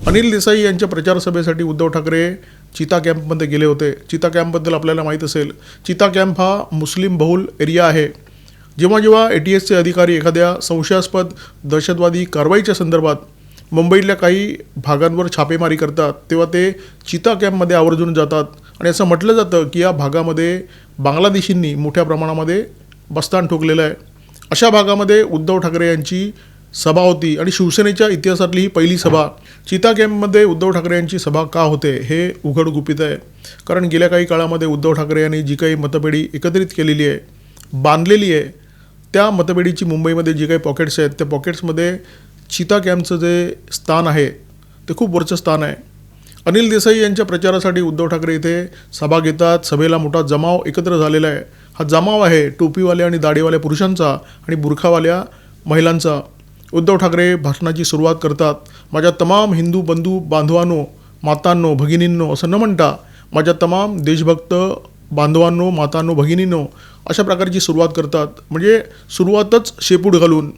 अनिल देसाई यांच्या प्रचार सभेसाठी उद्धव ठाकरे चिता कॅम्पमध्ये गेले होते. चिता कॅम्पबद्दल आपल्याला माहीत असेल, चिता कॅम्प हा मुस्लिम बहुल एरिया आहे. जेव्हा जेव्हा ATSचे अधिकारी एखाद्या संशयास्पद दहशतवादी कारवाईच्या संदर्भात मुंबईतल्या काही भागांवर छापेमारी करतात, तेव्हा ते चिता कॅम्पमध्ये आवर्जून जातात आणि असं म्हटलं जातं की या भागामध्ये बांगलादेशींनी मोठ्या प्रमाणामध्ये बस्तान ठोकलेलं आहे. अशा भागामध्ये उद्धव ठाकरे यांची सभा होती आणि शिवसेनेच्या इतिहासातली ही पहिली सभा. चिता कॅम्पमध्ये उद्धव ठाकरे यांची सभा का होते हे उघड गुपित आहे. कारण गेल्या काही काळामध्ये उद्धव ठाकरे यांनी जी काही मतपेढी एकत्रित केलेली आहे, बांधलेली आहे, त्या मतपेढीची मुंबईमध्ये जी काही पॉकेट्स आहेत, त्या पॉकेट्समध्ये चिता कॅम्पचं जे स्थान आहे ते खूप वरचं स्थान आहे. अनिल देसाई यांच्या प्रचारासाठी उद्धव ठाकरे इथे सभा घेतात. सभेला मोठा जमाव एकत्र झालेला आहे. हा जमाव आहे टोपीवाल्या आणि दाढीवाल्या पुरुषांचा आणि बुरखावाल्या महिलांचा. उद्धव ठाकरे भाषणाची सुरुवात करतात. माझ्या तमाम हिंदू बंधू बांधवांनो, मातांनो, भगिनींनो असं न म्हणता माझ्या तमाम देशभक्त बांधवांनो, मातांनो, भगिनींनो अशा प्रकारची सुरुवात करतात. म्हणजे सुरुवातच शेपूट घालून.